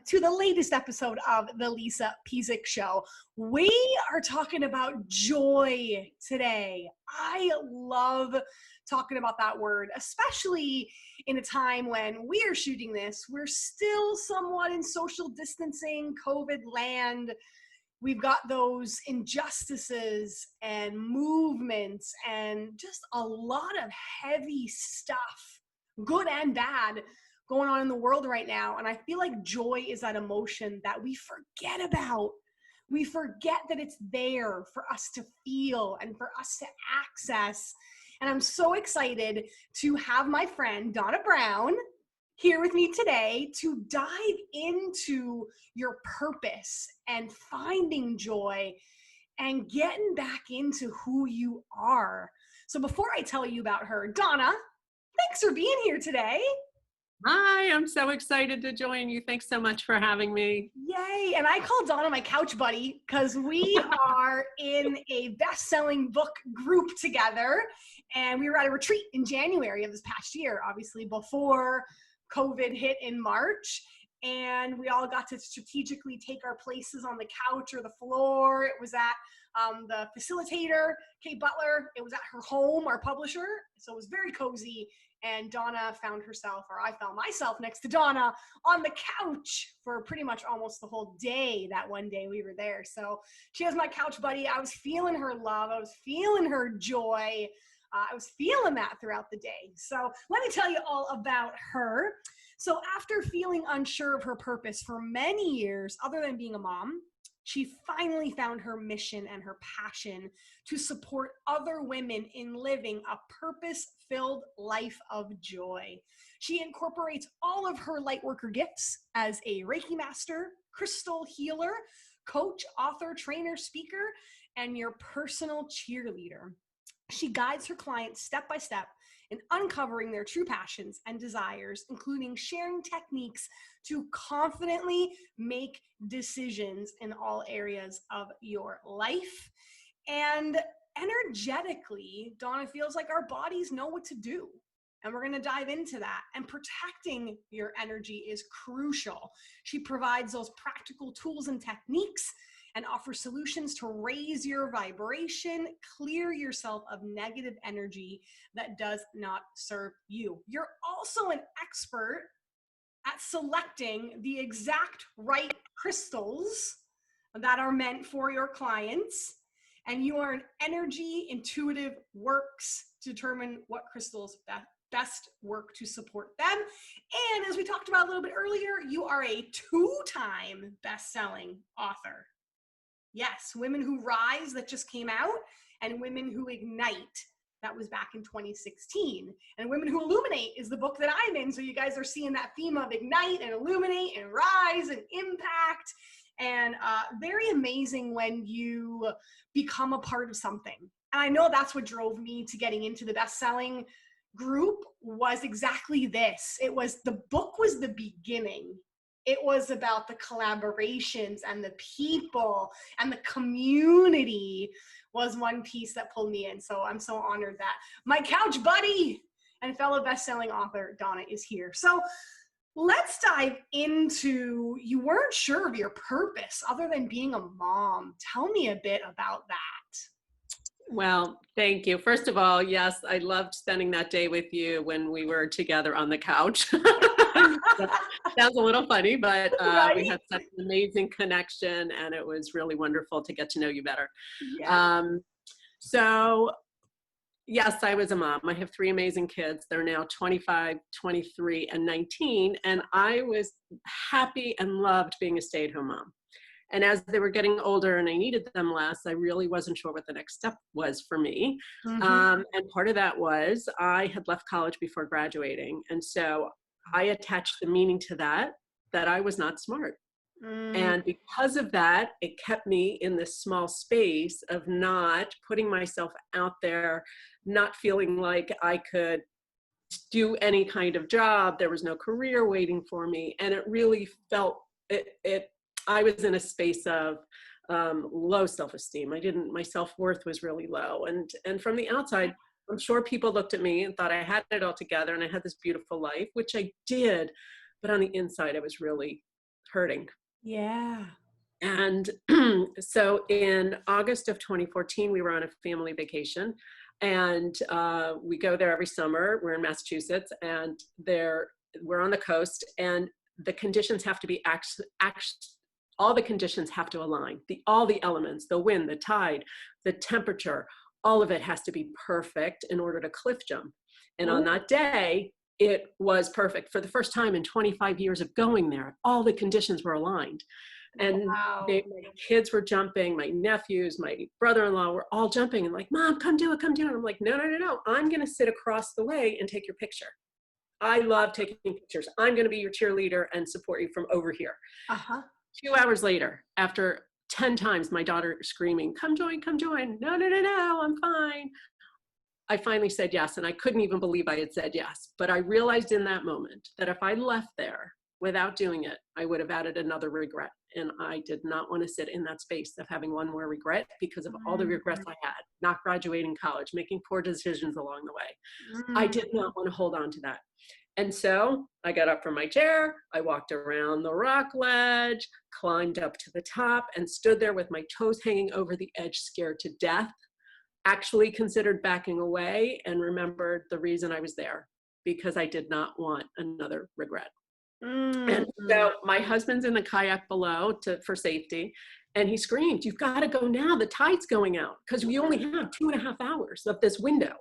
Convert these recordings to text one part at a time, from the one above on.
to the latest episode of the Lisa Pezik Show. We are talking about joy today. I love talking about that word, especially in a time when we are shooting this. We're still somewhat in social distancing, COVID land. We've got those injustices and movements and just a lot of heavy stuff, good and bad, going on in the world right now. And I feel like joy is that emotion that we forget about. We forget that it's there for us to feel and for us to access. And I'm so excited to have my friend Donna Brown here with me today to dive into your purpose and finding joy and getting back into who you are. So before I tell you about her, Donna, thanks for being here today. Hi, I'm so excited to join you. Thanks so much for having me. Yay. And I call Donna my couch buddy because we are in a best-selling book group together. And we were at a retreat in January of this past year, obviously before COVID hit in March. And we all got to strategically take our places on the couch or the floor. It was at the facilitator, Kate Butler. It was at her home, our publisher. So it was very cozy. And Donna found herself, or I found myself next to Donna on the couch for pretty much almost the whole day. That one day we were there. So she was my couch buddy. I was feeling her love. I was feeling her joy. I was feeling that throughout the day. So let me tell you all about her. So after feeling unsure of her purpose for many years, other than being a mom, she finally found her mission and her passion to support other women in living a purpose-filled life of joy. She incorporates all of her lightworker gifts as a Reiki Master, crystal healer, coach, author, trainer, speaker, and your personal cheerleader. She guides her clients step by step in uncovering their true passions and desires, including sharing techniques to confidently make decisions in all areas of your life. And energetically, Donna feels like our bodies know what to do. And we're going to dive into that. And protecting your energy is crucial. She provides those practical tools and techniques and offers solutions to raise your vibration, clear yourself of negative energy that does not serve you. You're also an expert at selecting the exact right crystals that are meant for your clients. And you are an energy intuitive works to determine what crystals best work to support them. And as we talked about a little bit earlier, you are a 2-time best-selling author. Yes, Women Who Rise that just came out, and Women Who Ignite that was back in 2016. And Women Who Illuminate is the book that I'm in. So you guys are seeing that theme of ignite and illuminate and rise and impact. And very amazing when you become a part of something. And I know that's what drove me to getting into the best-selling group was exactly this. The book was the beginning. It was about the collaborations and the people and the community was one piece that pulled me in. So I'm so honored that my couch buddy and fellow best-selling author, Donna, is here. So let's dive into, you weren't sure of your purpose other than being a mom. Tell me a bit about that. Well, thank you. First of all, yes, I loved spending that day with you when we were together on the couch. Sounds a little funny, but Right? we had such an amazing connection, and it was really wonderful to get to know you better. Yeah. So yes, I was a mom. I have 3 amazing kids. They're now 25, 23, and 19, and I was happy and loved being a stay-at-home mom. And as they were getting older and I needed them less, I really wasn't sure what the next step was for me. Mm-hmm. And part of that was I had left college before graduating. And so I attached the meaning to that I was not smart. And because of that, it kept me in this small space of not putting myself out there, not feeling like I could do any kind of job. There was no career waiting for me. And it really felt, I was in a space of low self-esteem. My self-worth was really low. And from the outside, I'm sure people looked at me and thought I had it all together and I had this beautiful life, which I did. But on the inside, I was really hurting. Yeah. And so in August of 2014, we were on a family vacation, and we go there every summer. We're in Massachusetts, and we're on the coast, and the conditions have to be all the conditions have to align. All the elements, the wind, the tide, the temperature, all of it has to be perfect in order to cliff jump. And on that day, it was perfect. For the first time in 25 years of going there, all the conditions were aligned. And Wow. my kids were jumping, my nephews, my brother-in-law were all jumping and like, Mom, come do it, come do it. I'm like, no, I'm going to sit across the way and take your picture. I love taking pictures. I'm going to be your cheerleader and support you from over here. 2 hours later, after 10 times my daughter screaming, come join, no, I'm fine. I finally said yes, and I couldn't even believe I had said yes. But I realized in that moment that if I left there without doing it, I would have added another regret. And I did not want to sit in that space of having one more regret because of all the regrets I had, not graduating college, making poor decisions along the way. I did not want to hold on to that. And so I got up from my chair, I walked around the rock ledge, climbed up to the top, and stood there with my toes hanging over the edge, scared to death, actually considered backing away, and remembered the reason I was there, because I did not want another regret. And so my husband's in the kayak below for safety, and he screamed, you've got to go now, the tide's going out, because we only have 2.5 hours of this window.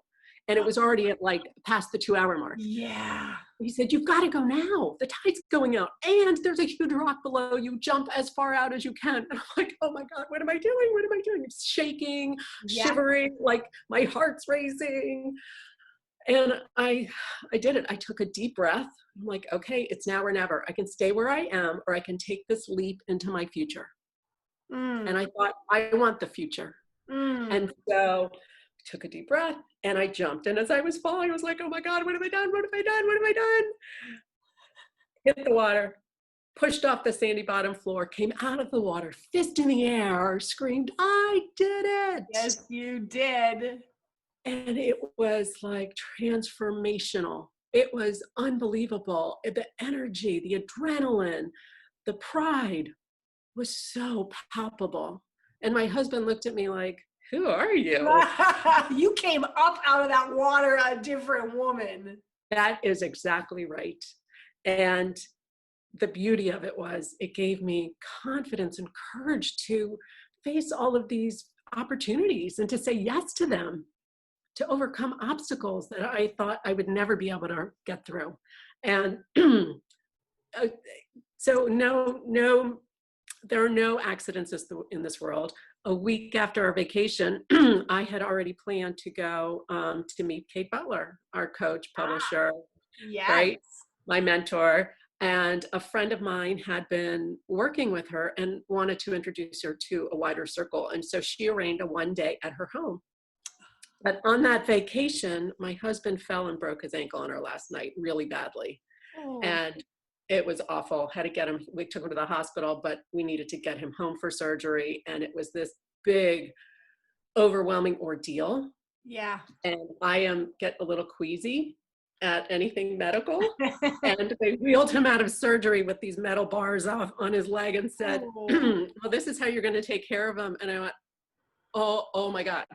And it was already at like past the 2-hour mark. Yeah. He said, you've got to go now. The tide's going out. And there's a huge rock below you. Jump as far out as you can. And I'm like, oh my God, what am I doing? What am I doing? I'm shaking, shivering, like my heart's racing. And I did it. I took a deep breath. I'm like, okay, it's now or never. I can stay where I am, or I can take this leap into my future. And I thought, I want the future. And so I took a deep breath and I jumped. And as I was falling, I was like, oh my God, what have I done? What have I done? What have I done? Hit the water, pushed off the sandy bottom floor, came out of the water, fist in the air, screamed, I did it. Yes, you did. And it was like transformational. It was unbelievable. The energy, the adrenaline, the pride was so palpable. And my husband looked at me like, who are you? You came up out of that water a different woman. That is exactly right. And the beauty of it was it gave me confidence and courage to face all of these opportunities and to say yes to them, to overcome obstacles that I thought I would never be able to get through. And so no, there are no accidents in this world. A week after our vacation, I had already planned to go to meet Kate Butler, our coach, publisher, right? My mentor. And a friend of mine had been working with her and wanted to introduce her to a wider circle. And so she arranged a one day at her home. But on that vacation, my husband fell and broke his ankle on our last night really badly. And it was awful. Had to get him, we took him to the hospital, but we needed to get him home for surgery. And it was this big, overwhelming ordeal. Yeah. And I get a little queasy at anything medical. And they wheeled him out of surgery with these metal bars off on his leg and said, well, this is how you're going to take care of him. And I went, oh my God.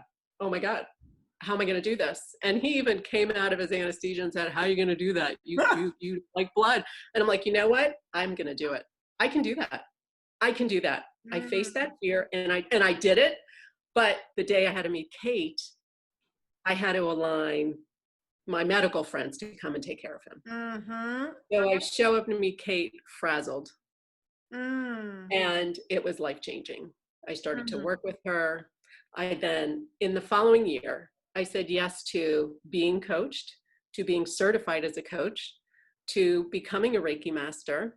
How am I going to do this? And he even came out of his anesthesia and said, how are you going to do that? You like blood. And I'm like, you know what? I'm going to do it. I can do that. I faced that fear and I did it. But the day I had to meet Kate, I had to align my medical friends to come and take care of him. So I show up to meet Kate frazzled. And it was life-changing. I started to work with her. I then, in the following year, I said yes to being coached, to being certified as a coach, to becoming a Reiki Master,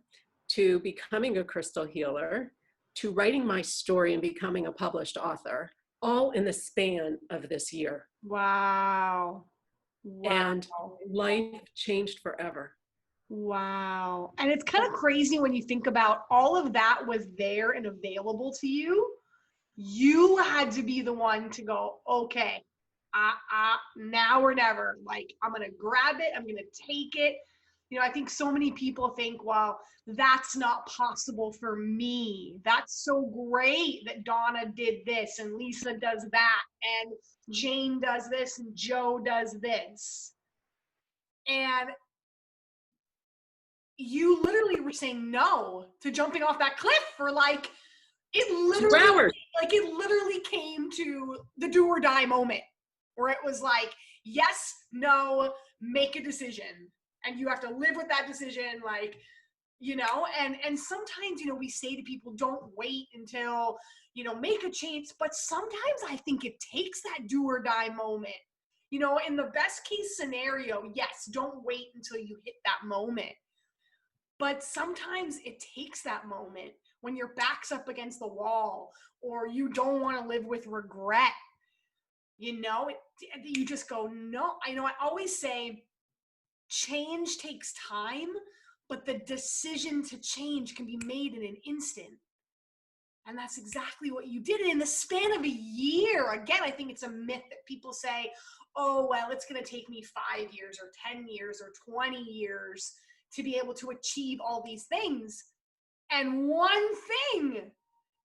to becoming a crystal healer, to writing my story and becoming a published author, all in the span of this year. Wow. And life changed forever. Wow. And it's kind of crazy when you think about all of that was there and available to you. You had to be the one to go, okay, now or never. Like, I'm going to grab it. I'm going to take it. I think so many people think, well, that's not possible for me. That's so great that Donna did this and Lisa does that and Jane does this and Joe does this. And you literally were saying no to jumping off that cliff for like, it 2 hours. literally came to the do or die moment where it was like, yes, no, make a decision. And you have to live with that decision, like, and sometimes, we say to people, don't wait until, make a change. But sometimes I think it takes that do or die moment. In the best case scenario, yes, don't wait until you hit that moment. But sometimes it takes that moment when your back's up against the wall or you don't want to live with regret. You just go, no. I always say change takes time, but the decision to change can be made in an instant. And that's exactly what you did. And in the span of a year, again, I think it's a myth that people say, oh, well, it's going to take me 5 years or 10 years or 20 years to be able to achieve all these things. And one thing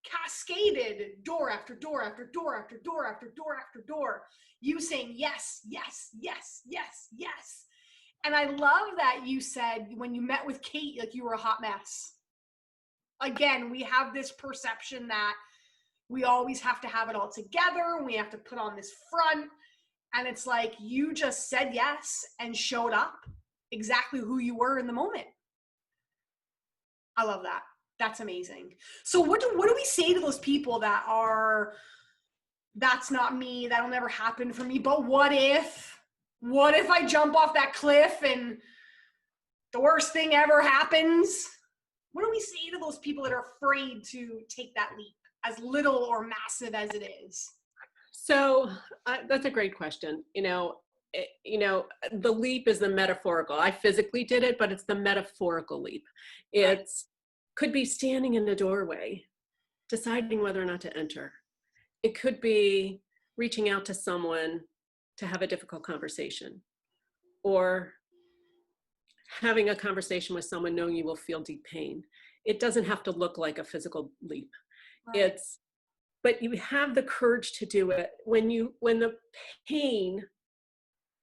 cascaded door after door after door after door after door after door. You saying yes, yes, yes, yes, yes. And I love that you said when you met with Kate, like you were a hot mess. Again, we have this perception that we always have to have it all together. And we have to put on this front. And it's like you just said yes and showed up exactly who you were in the moment. I love that. That's amazing. So what do we say to those people that are, that's not me, that'll never happen for me, but what if I jump off that cliff and the worst thing ever happens? What do we say to those people that are afraid to take that leap, as little or massive as it is? So that's a great question. The leap is the metaphorical. I physically did it, but it's the metaphorical leap. It's could be standing in a doorway, deciding whether or not to enter. It could be reaching out to someone to have a difficult conversation, or having a conversation with someone knowing you will feel deep pain. It doesn't have to look like a physical leap. Right. But you have the courage to do it when the pain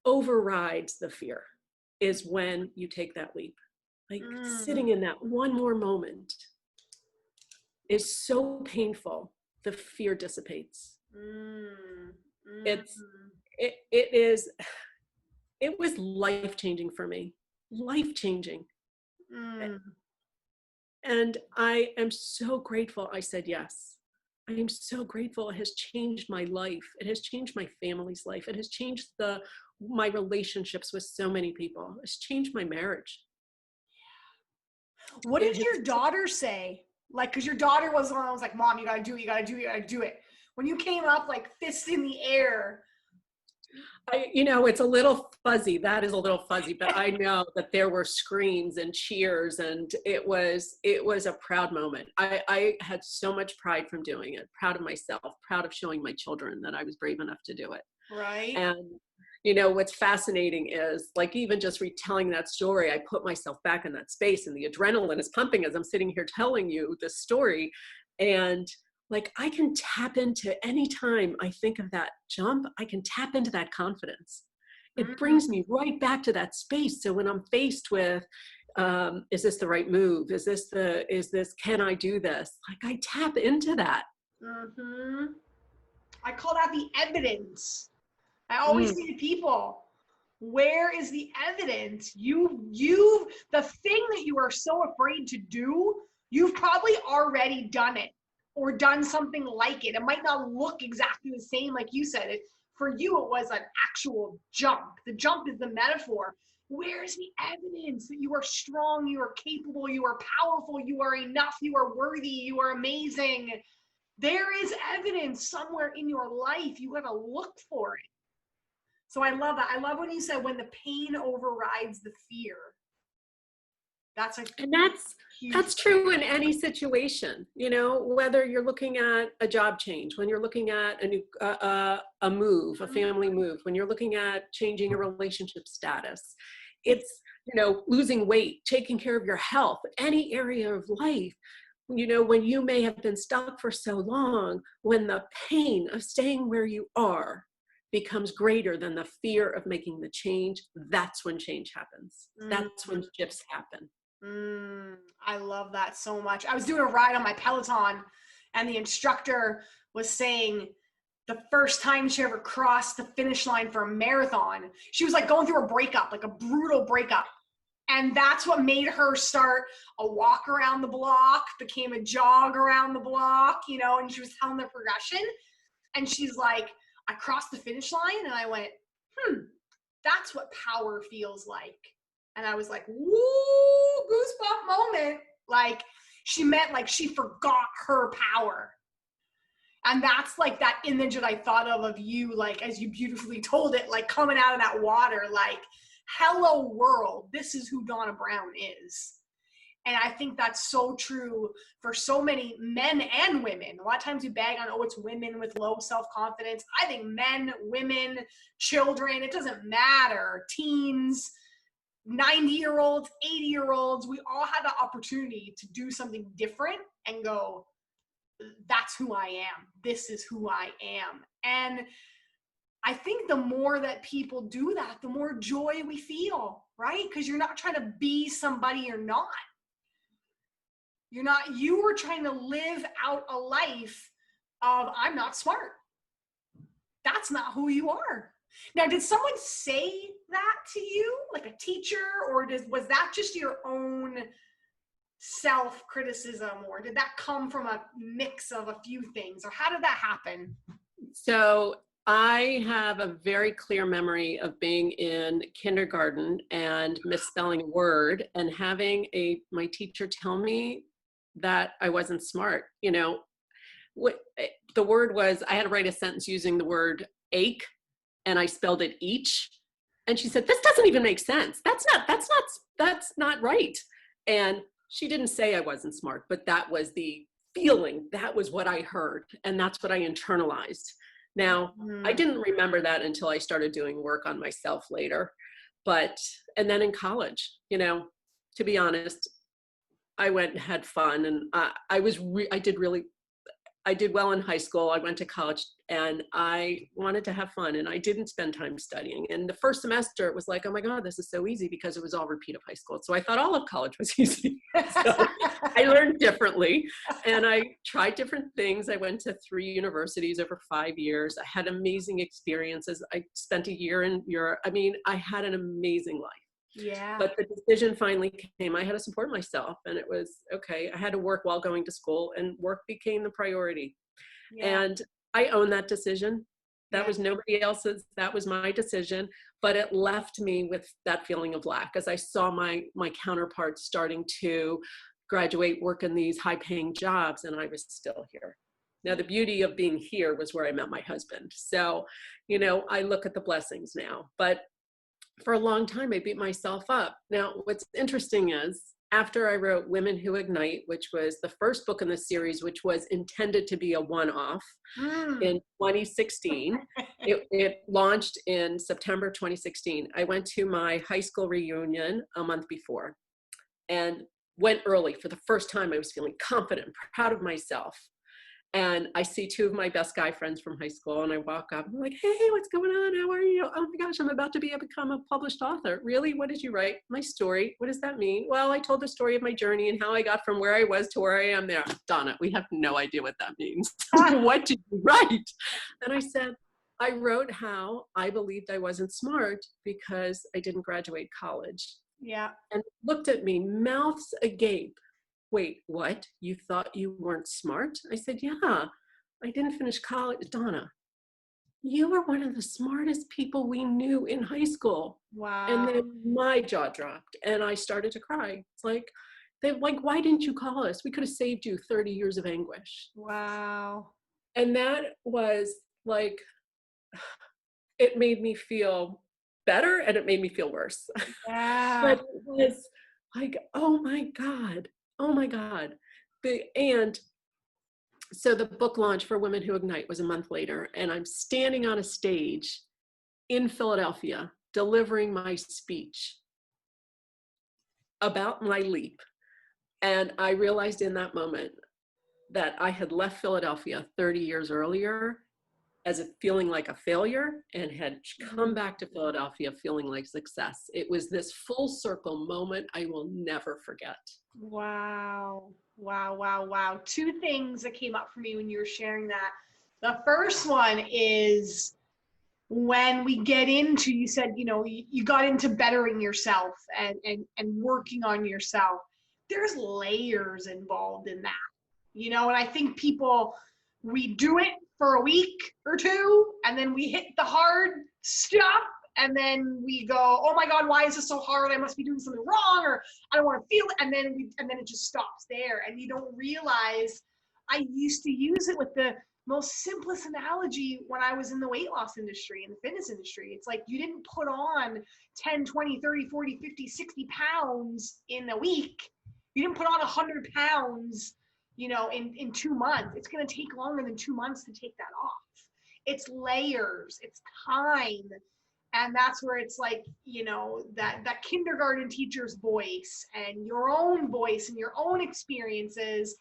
overrides the fear is when you take that leap. Like sitting in that one more moment is so painful, the fear dissipates. It was life-changing for me, life-changing. And I am so grateful I said yes. I am so grateful. It has changed my life. It has changed my family's life. It has changed my relationships with so many people. It's changed my marriage. What did your daughter say? Like, because your daughter was the one that was like, Mom, you gotta do it, you gotta do it, you gotta do it. When you came up like fist in the air. It's a little fuzzy. That is a little fuzzy, but I know that there were screams and cheers, and it was a proud moment. I had so much pride from doing it, proud of myself, proud of showing my children that I was brave enough to do it. Right. And what's fascinating is, like, even just retelling that story, I put myself back in that space and the adrenaline is pumping as I'm sitting here telling you the story. And like, I can tap into, anytime I think of that jump, I can tap into that confidence. It brings me right back to that space. So when I'm faced with, is this the right move? Can I do this? Like, I tap into that. I call that the evidence. I always say to people, where is the evidence? The thing that you are so afraid to do, you've probably already done it or done something like it. It might not look exactly the same, like you said. For you, it was an actual jump. The jump is the metaphor. Where is the evidence that you are strong, you are capable, you are powerful, you are enough, you are worthy, you are amazing? There is evidence somewhere in your life. You got to look for it. So I love that. I love when you said when the pain overrides the fear. That's true in any situation, whether you're looking at a job change, when you're looking at a move, a family move, when you're looking at changing a relationship status. It's losing weight, taking care of your health, any area of life, when you may have been stuck for so long, when the pain of staying where you are becomes greater than the fear of making the change, that's when change happens. That's when shifts happen. I love that so much. I was doing a ride on my Peloton, and the instructor was saying the first time she ever crossed the finish line for a marathon, she was like going through a breakup, like a brutal breakup. And that's what made her start a walk around the block, became a jog around the block, and she was telling the progression. And she's like, I crossed the finish line and I went, that's what power feels like. And I was like, woo, goosebump moment. Like she meant like she forgot her power. And that's like that image that I thought of you, like, as you beautifully told it, like coming out of that water, like, hello world, this is who Donna Brown is. And I think that's so true for so many men and women. A lot of times we bag on, it's women with low self-confidence. I think men, women, children, it doesn't matter. Teens, 90-year-olds, 80-year-olds, we all have the opportunity to do something different and go, that's who I am. This is who I am. And I think the more that people do that, the more joy we feel, right? Because you're not trying to be somebody you're not. You were trying to live out a life of, I'm not smart. That's not who you are. Now, did someone say that to you, like a teacher, or was that just your own self-criticism, or did that come from a mix of a few things, or how did that happen? So I have a very clear memory of being in kindergarten and misspelling a word and having my teacher tell me that I wasn't smart. What the word was, I had to write a sentence using the word ache, and I spelled it each. And she said, this doesn't even make sense. That's not right. And she didn't say I wasn't smart, but that was the feeling. That was what I heard. And that's what I internalized. Now, I didn't remember that until I started doing work on myself later. And then in college, to be honest, I went and had fun, and I did well in high school. I went to college and I wanted to have fun, and I didn't spend time studying. And the first semester it was like, oh my God, this is so easy, because it was all repeat of high school. So I thought all of college was easy. So I learned differently and I tried different things. I went to 3 universities over 5 years. I had amazing experiences. I spent a year in Europe. I mean, I had an amazing life. Yeah. But the decision finally came. I had to support myself, and it was okay. I had to work while going to school, and work became the priority. Yeah. And I own that decision. That was nobody else's. That was my decision. But it left me with that feeling of lack, as I saw my counterparts starting to graduate, work in these high-paying jobs, and I was still here. Now, the beauty of being here was where I met my husband. So, I look at the blessings now. But for a long time, I beat myself up. Now, what's interesting is, after I wrote Women Who Ignite, which was the first book in the series, which was intended to be a one-off in 2016, it launched in September 2016. I went to my high school reunion a month before and went early. For the first time, I was feeling confident, proud of myself. And I see 2 of my best guy friends from high school, and I walk up, I'm like, hey, what's going on? How are you? Oh my gosh, I'm about to become a published author. Really? What did you write? My story. What does that mean? Well, I told the story of my journey and how I got from where I was to where I am there. Donna, we have no idea what that means. What did you write? And I said, I wrote how I believed I wasn't smart because I didn't graduate college. Yeah. And looked at me, mouths agape. Wait, what? You thought you weren't smart? I said, yeah, I didn't finish college. Donna, you were one of the smartest people we knew in high school. Wow. And then my jaw dropped and I started to cry. It's like, why didn't you call us? We could have saved you 30 years of anguish. Wow. And that was like, it made me feel better and it made me feel worse. Yeah. But it was like, oh my God. Oh my God. And so the book launch for Women Who Ignite was a month later, and I'm standing on a stage in Philadelphia delivering my speech. about my leap. And I realized in that moment that I had left Philadelphia 30 years earlier as a feeling like a failure and had come back to Philadelphia feeling like success. It was this full circle moment I will never forget. Wow. Wow, wow, wow. Two things that came up for me when you were sharing that. The first one is when we get into, you said, you know, you got into bettering yourself and working on yourself. There's layers involved in that, you know, and I think people, we do it for a week or two, and then we hit the hard stuff, and then we go, oh my God, why is this so hard? I must be doing something wrong, or I don't want to feel it. And then it just stops there. And you don't realize, I used to use it with the most simplest analogy when I was in the weight loss industry, in the fitness industry. It's like, you didn't put on 10, 20, 30, 40, 50, 60 pounds in a week. You didn't put on 100 pounds, you know, in 2 months. It's going to take longer than 2 months to take that off. It's layers, it's time. And that's where it's like, you know, that kindergarten teacher's voice and your own voice and your own experiences.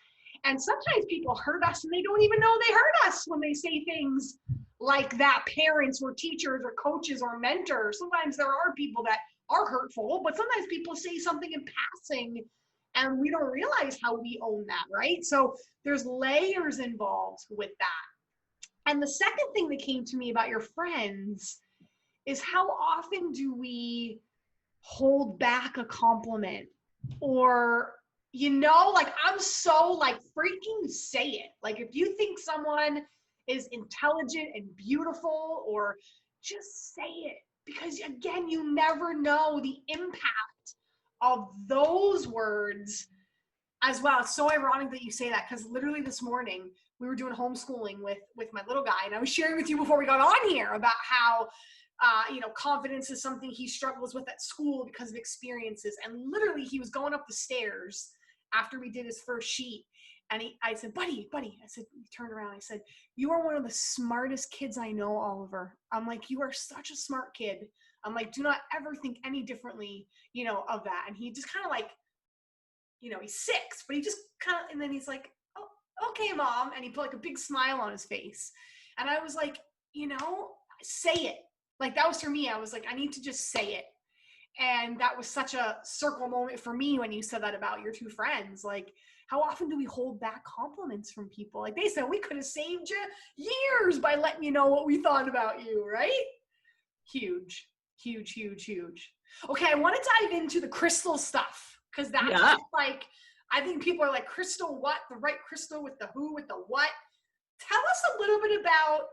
And sometimes people hurt us and they don't even know they hurt us when they say things like that. Parents or teachers or coaches or mentors. Sometimes there are people that are hurtful, but sometimes people say something in passing and we don't realize how we own that, right? So there's layers involved with that. And the second thing that came to me about your friends is, how often do we hold back a compliment? Or, you know, like, I'm so like, freaking say it. Like, if you think someone is intelligent and beautiful, or just say it, because again, you never know the impact of those words as well. It's so ironic that you say that, because literally this morning we were doing homeschooling with my little guy, and I was sharing with you before we got on here about how you know, confidence is something he struggles with at school because of experiences. And literally he was going up the stairs after we did his first sheet, and I said, buddy, I said, he turned around, I said, you are one of the smartest kids I know, Oliver. I'm like, you are such a smart kid. I'm like, do not ever think any differently, you know, of that. And he just kind of like, you know, he's 6, but he just kind of, and then he's like, oh, okay, Mom. And he put like a big smile on his face. And I was like, you know, say it. Like, that was for me. I was like, I need to just say it. And that was such a circle moment for me when you said that about your 2 friends. Like, how often do we hold back compliments from people? Like they said, we could have saved you years by letting you know what we thought about you, right? Huge, huge, huge, huge. Okay, I want to dive into the crystal stuff, because that's just like, I think people are like, crystal what? The right crystal with the who, with the what? Tell us a little bit about,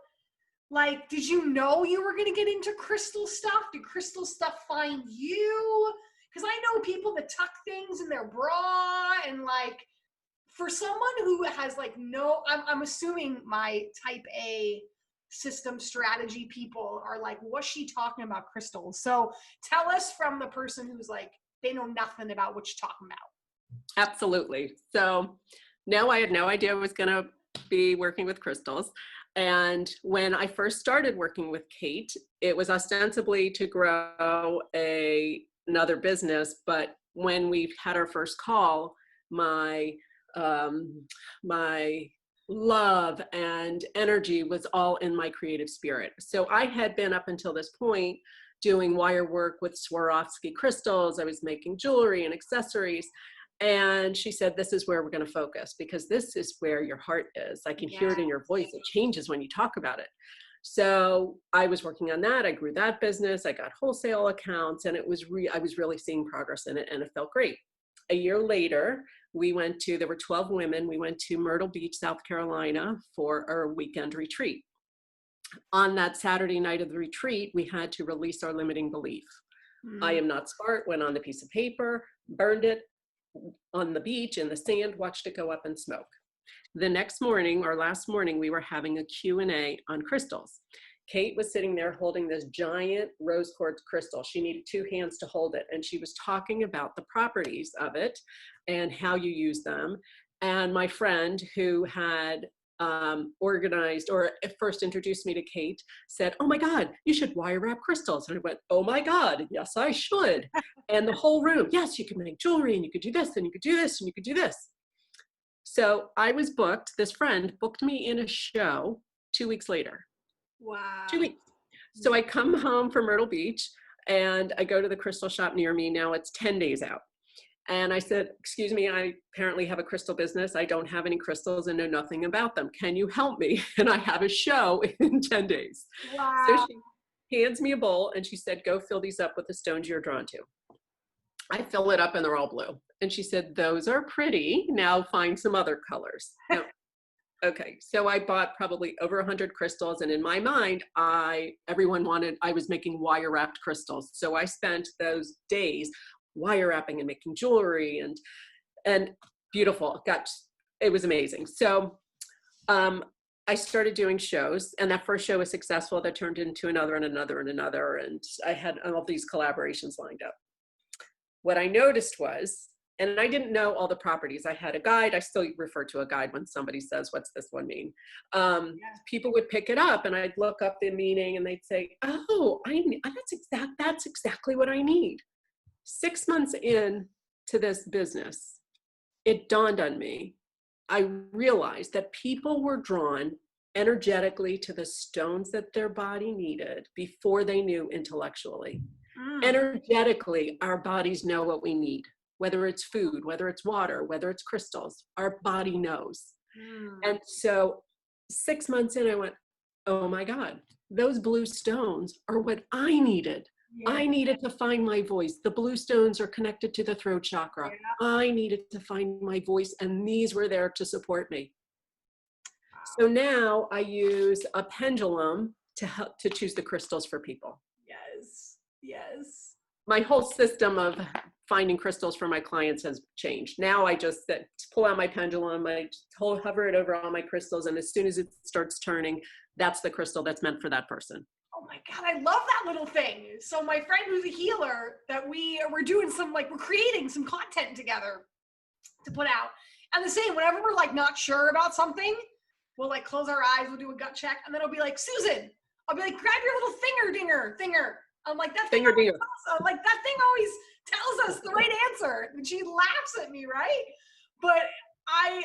like, did you know you were going to get into crystal stuff? Did crystal stuff find you? Because I know people that tuck things in their bra, and like, for someone who has like no, I'm assuming my type A system strategy people are like, what's she talking about crystals? So tell us from the person who's like, they know nothing about what you're talking about. Absolutely. So no, I had no idea I was going to be working with crystals. And when I first started working with Kate, it was ostensibly to grow another business. But when we had our first call, my love and energy was all in my creative spirit. So I had been, up until this point, doing wire work with Swarovski crystals. I was making jewelry and accessories. And she said, this is where we're going to focus, because this is where your heart is. I can hear it in your voice. It changes when you talk about it. So I was working on that. I grew that business. I got wholesale accounts, and I was really seeing progress in it, and it felt great. A year later, there were 12 women. We went to Myrtle Beach, South Carolina for our weekend retreat. On that Saturday night of the retreat, we had to release our limiting belief. I am not smart, went on the piece of paper, burned it on the beach in the sand, watched it go up in smoke. The next morning, or last morning, we were having a Q&A on crystals. Kate was sitting there holding this giant rose quartz crystal. She needed 2 hands to hold it. And she was talking about the properties of it and how you use them. And my friend, who had organized, or first introduced me to Kate, said, "Oh my God, you should wire wrap crystals." And I went, "Oh my God, yes, I should." And the whole room, "Yes, you can make jewelry, and you could do this, and you could do this, and you could do this." So I was booked, this friend booked me in a show 2 weeks later. Wow. 2 weeks. So I come home from Myrtle Beach and I go to the crystal shop near me. Now it's 10 days out. And I said, "Excuse me, I apparently have a crystal business. I don't have any crystals and know nothing about them. Can you help me? And I have a show in 10 days. So Wow. she hands me a bowl and she said, "Go fill these up with the stones you're drawn to." I fill it up and they're all blue. And she said, "Those are pretty. Now find some other colors." Now, okay, so I bought probably over 100 crystals, and in my mind, I was making wire wrapped crystals. So I spent those days wire wrapping and making jewelry and beautiful. It was amazing. So I started doing shows, and that first show was successful. That turned into another and another and another, and I had all these collaborations lined up. What I noticed was, and I didn't know all the properties. I had a guide. I still refer to a guide when somebody says, "What's this one mean?" People would pick it up and I'd look up the meaning and they'd say, "Oh, that's exactly what I need." 6 months in to this business, it dawned on me. I realized that people were drawn energetically to the stones that their body needed before they knew intellectually. Energetically, our bodies know what we need. Whether it's food, whether it's water, whether it's crystals, our body knows. And so 6 months in, I went, "Oh my God, those blue stones are what I needed. Yeah. I needed to find my voice. The blue stones are connected to the throat chakra. Yeah. I needed to find my voice, and these were there to support me." So now I use a pendulum to help to choose the crystals for people. Yes. Yes. My whole system of finding crystals for my clients has changed. Now I just pull out my pendulum, I just hover it over all my crystals, and as soon as it starts turning, that's the crystal that's meant for that person. Oh my God, I love that little thing. So my friend who's a healer, that we're doing we're creating some content together to put out. And the same, whenever we're like not sure about something, we'll like close our eyes, we'll do a gut check, and then I'll be like, "Susan," I'll be like, "Grab your little thinger." I'm like, "That thing always tells us the right answer." And she laughs at me, right? But I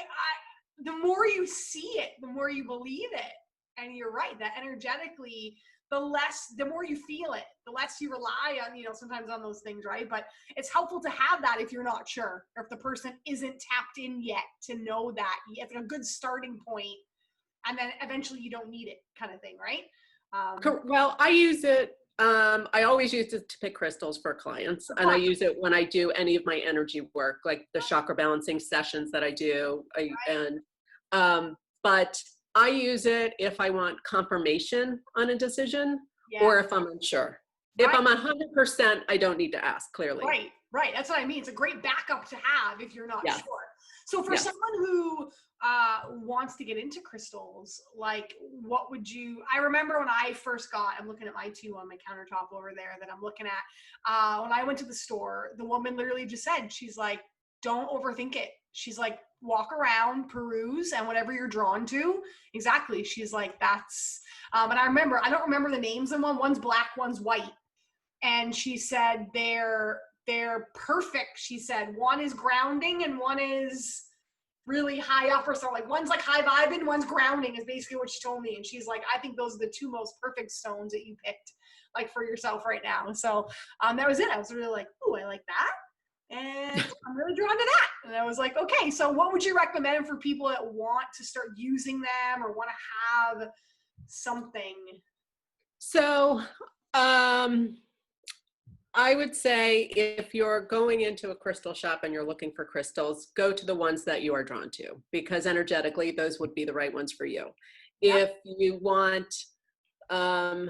the more you see it, the more you believe it. And you're right, that energetically, the more you feel it, the less you rely on, sometimes on those things, right? But it's helpful to have that if you're not sure, or if the person isn't tapped in yet, to know that it's a good starting point, and then eventually you don't need it, kind of thing, right? Well, I use it. I always use it to pick crystals for clients, and I use it when I do any of my energy work, like the chakra balancing sessions that I do. But I use it if I want confirmation on a decision, or if I'm unsure. If I'm 100%, I don't need to ask, clearly. Right. That's what I mean. It's a great backup to have if you're not sure. So for someone who wants to get into crystals, like, what would I remember when I first I'm looking at my two on my countertop over there that I'm looking at. When I went to the store, the woman literally just said, she's like, "Don't overthink it." She's like, "Walk around, peruse, and whatever you're drawn to." Exactly. She's like, that's, and I don't remember the names of one's black, one's white. And she said, they're perfect. She said, one is grounding and one is really high up, or so, like one's like high vibing, one's grounding, is basically what she told me. And she's like, "I think those are the two most perfect stones that you picked, like, for yourself right now." So that was it. I was really like, "Ooh, I like that. And I'm really drawn to that." And I was like, "Okay, so what would you recommend for people that want to start using them, or want to have something?" So I would say, if you're going into a crystal shop and you're looking for crystals, go to the ones that you are drawn to, because energetically those would be the right ones for you. If you want, I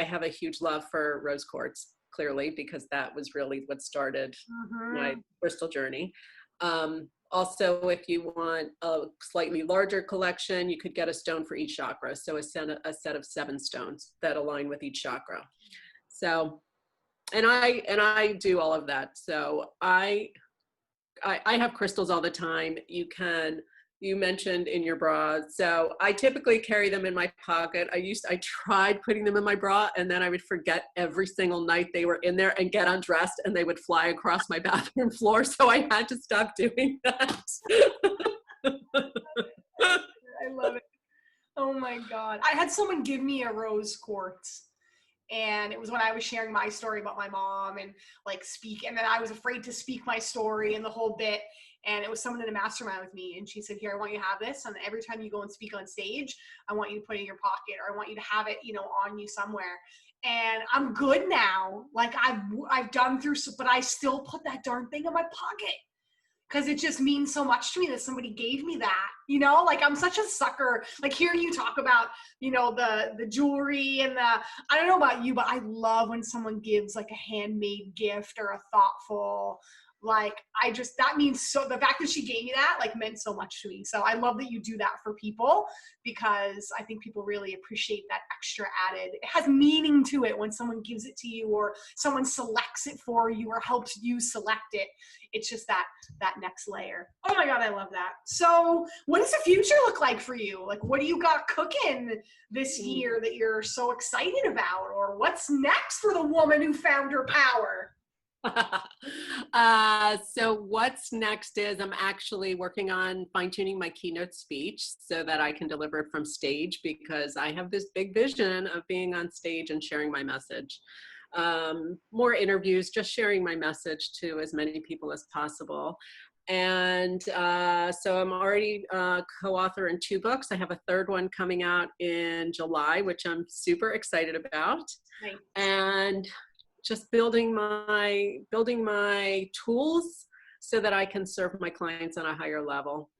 have a huge love for rose quartz, clearly, because that was really what started my crystal journey. Also, if you want a slightly larger collection, you could get a stone for each chakra. So a set of 7 stones that align with each chakra. So, and I do all of that. So I have crystals all the time. You can you mentioned in your bra. So I typically carry them in my pocket. I tried putting them in my bra, and then I would forget every single night they were in there and get undressed, and they would fly across my bathroom floor. So I had to stop doing that. I love it. Oh my God. I had someone give me a rose quartz, and it was when I was sharing my story about my mom and like speak. And then I was afraid to speak my story and the whole bit. And it was someone in a mastermind with me. And she said, here, I want you to have this. And every time you go and speak on stage, I want you to put it in your pocket, or I want you to have it, you know, on you somewhere. And I'm good now. Like I've done through, but I still put that darn thing in my pocket, because it just means so much to me that somebody gave me that, you know, like I'm such a sucker. Like hearing you talk about, you know, the jewelry and I don't know about you, but I love when someone gives like a handmade gift or a thoughtful, like that means so, the fact that she gave me that like meant so much to me. So I love that you do that for people, because I think people really appreciate that extra added. It has meaning to it when someone gives it to you, or someone selects it for you, or helps you select it. It's just that next layer. Oh my God, I love that. So what does the future look like for you? Like, what do you got cooking this year that you're so excited about? Or what's next for the woman who found her power? So what's next is I'm actually working on fine-tuning my keynote speech so that I can deliver it from stage, because I have this big vision of being on stage and sharing my message. More interviews, just sharing my message to as many people as possible. And so I'm already co-author in 2 books. I have a 3rd one coming out in July, which I'm super excited about. Nice. And just building my tools so that I can serve my clients on a higher level.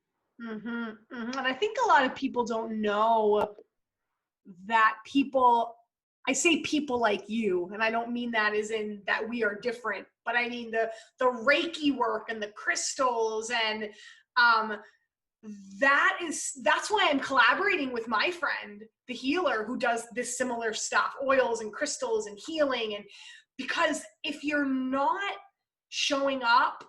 Mm-hmm, mm-hmm. And I think a lot of people don't know that I say people like you, and I don't mean that as in that we are different, but I mean the Reiki work and the crystals, and that's why I'm collaborating with my friend, the healer, who does this similar stuff, oils and crystals and healing. And because if you're not showing up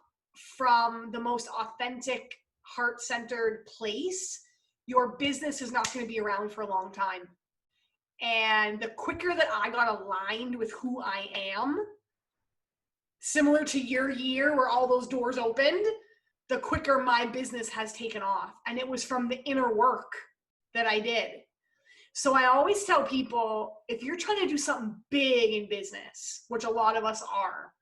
from the most authentic, heart-centered place, your business is not going to be around for a long time. And the quicker that I got aligned with who I am, similar to your year where all those doors opened, the quicker my business has taken off. And it was from the inner work that I did. So I always tell people, if you're trying to do something big in business, which a lot of us are,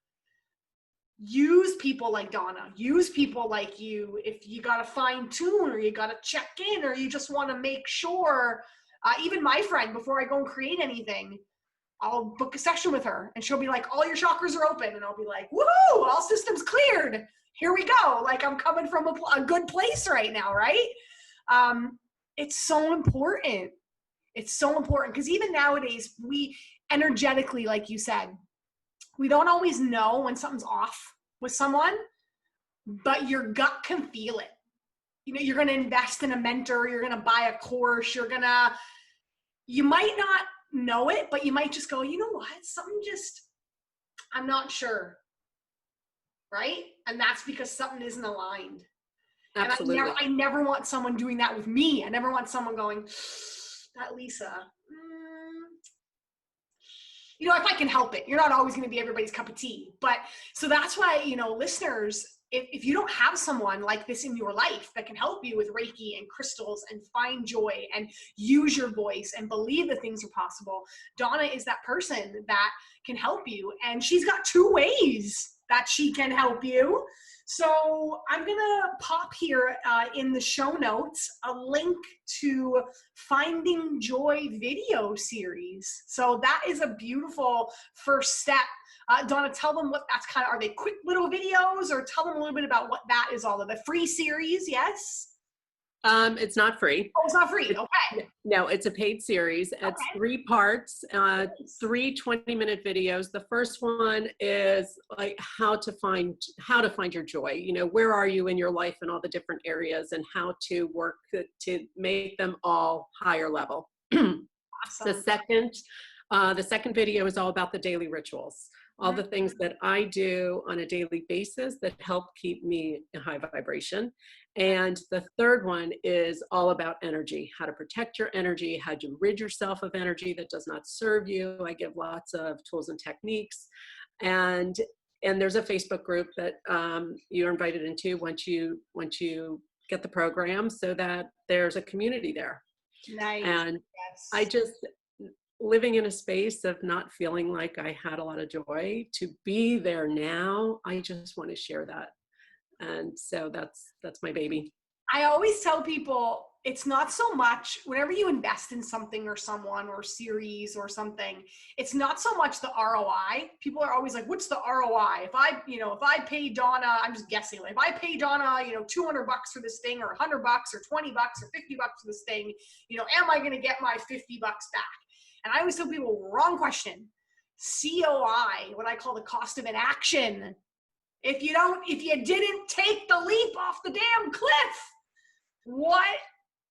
use people like Donna, use people like you. If you got to fine tune, or you got to check in, or you just want to make sure, even my friend, before I go and create anything, I'll book a session with her and she'll be like, all your chakras are open. And I'll be like, woohoo, all systems cleared. Here we go. Like I'm coming from a good place right now, right? It's so important. It's so important, because even nowadays, we energetically, like you said, we don't always know when something's off with someone, but your gut can feel it. You know, you're going to invest in a mentor, you're going to buy a course, you might not know it, but you might just go, you know what, I'm not sure. Right? And that's because something isn't aligned. Absolutely. And I never want someone doing that with me. I never want someone going, that Lisa, you know, if I can help it. You're not always going to be everybody's cup of tea. But so that's why, you know, listeners, if you don't have someone like this in your life that can help you with Reiki and crystals and find joy and use your voice and believe that things are possible, Donna is that person that can help you. And she's got 2 ways that she can help you. So I'm going to pop here in the show notes a link to Finding Joy video series. So that is a beautiful first step. Donna, tell them what that's kind of, are they quick little videos, or tell them a little bit about what that is all of. The free series, yes? It's not free. Oh, it's not free. Okay. No, it's a paid series. It's Okay. 3 parts, 3 20-minute videos. The first one is like how to find your joy. You know, where are you in your life in all the different areas, and how to work to make them all higher level. Awesome. The second video is all about the daily rituals. all the things that I do on a daily basis that help keep me in high vibration. And the third one is all about energy, how to protect your energy, how to rid yourself of energy that does not serve you. I give lots of tools and techniques. And there's a Facebook group that you're invited into once you get the program, so that there's a community there. Nice. And yes. I just, living in a space of not feeling like I had a lot of joy, to be there now, I just want to share that. And so that's my baby. I always tell people, it's not so much whenever you invest in something or someone or series or something, it's not so much the ROI. People are always like, what's the ROI? If I pay Donna, I'm just guessing, like if I pay Donna, $200 for this thing, or $100 or $20 or $50 for this thing, am I going to get my $50 back? And I always tell people, wrong question. COI, what I call the cost of inaction. If you didn't take the leap off the damn cliff, what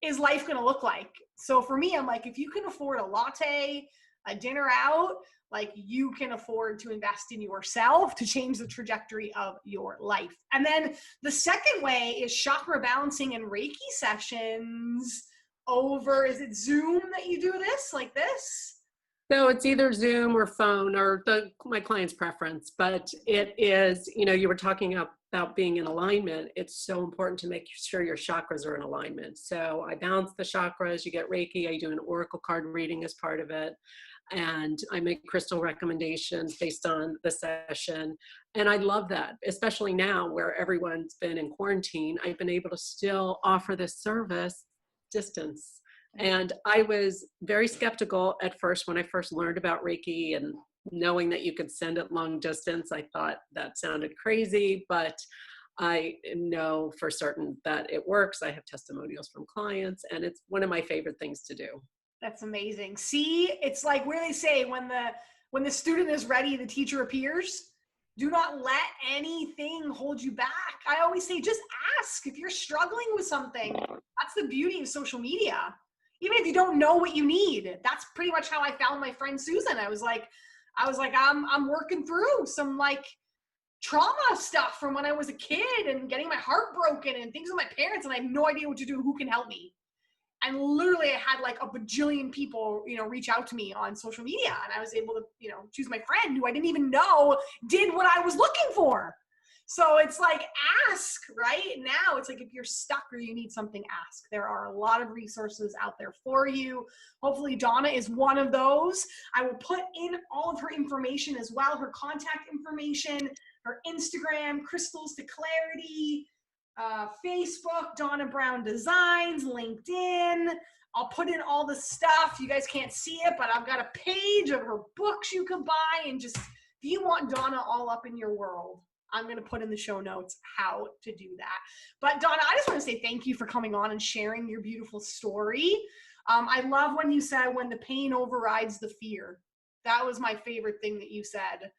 is life going to look like? So for me, I'm like, if you can afford a latte, a dinner out, like you can afford to invest in yourself to change the trajectory of your life. And then the second way is chakra balancing and Reiki sessions over, is it Zoom that you do this, like this? So it's either Zoom or phone, or my client's preference, but it is, you were talking about being in alignment. It's so important to make sure your chakras are in alignment. So I balance the chakras, you get Reiki, I do an oracle card reading as part of it, and I make crystal recommendations based on the session. And I love that, especially now where everyone's been in quarantine, I've been able to still offer this service distance. And I was very skeptical at first when I first learned about Reiki, and knowing that you could send it long distance, I thought that sounded crazy, but I know for certain that it works. I have testimonials from clients, and it's one of my favorite things to do. That's amazing. See, it's like where they say when the student is ready, the teacher appears. Do not let anything hold you back. I always say, just ask if you're struggling with something. That's the beauty of social media. Even if you don't know what you need, that's pretty much how I found my friend Susan. I was like, I'm working through some like trauma stuff from when I was a kid and getting my heart broken and things with my parents, and I have no idea what to do. Who can help me? And literally I had like a bajillion people, reach out to me on social media, and I was able to, choose my friend who I didn't even know did what I was looking for. So it's like, ask, right? Now it's like, if you're stuck or you need something, ask. There are a lot of resources out there for you. Hopefully Donna is one of those. I will put in all of her information as well, her contact information, her Instagram, Crystals to Clarity, Facebook, Donna Brown Designs, LinkedIn. I'll put in all the stuff. You guys can't see it, but I've got a page of her books you can buy. And just, if you want Donna all up in your world, I'm going to put in the show notes how to do that. But Donna, I just want to say thank you for coming on and sharing your beautiful story. I love when you said, when the pain overrides the fear. That was my favorite thing that you said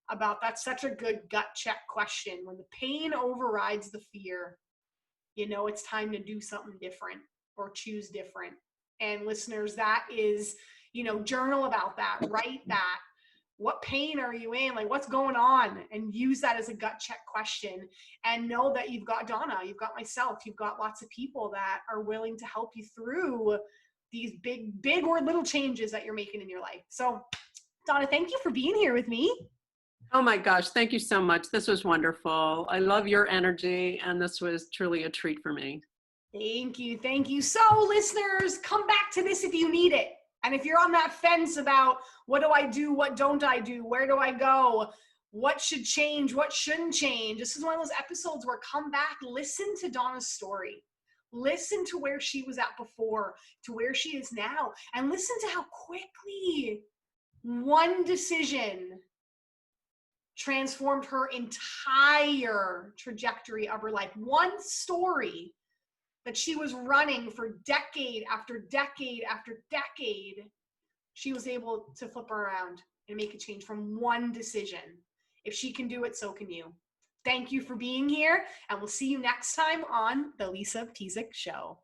about, that's such a good gut check question. When the pain overrides the fear, it's time to do something different or choose different. And listeners, that is, journal about that, write that. What pain are you in? Like, what's going on? And use that as a gut check question, and know that you've got Donna, you've got myself, you've got lots of people that are willing to help you through these big or little changes that you're making in your life. So Donna, thank you for being here with me. Oh my gosh, thank you so much. This was wonderful. I love your energy, and this was truly a treat for me. Thank you. Thank you. So listeners, come back to this if you need it. And if you're on that fence about, what do I do? What don't I do? Where do I go? What should change? What shouldn't change? This is one of those episodes where come back, listen to Donna's story. Listen to where she was at before to where she is now. And listen to how quickly one decision transformed her entire trajectory of her life. One story that she was running for decade after decade after decade, she was able to flip around and make a change from one decision. If she can do it, so can you. Thank you for being here, and we'll see you next time on The Lisa Pezik Show.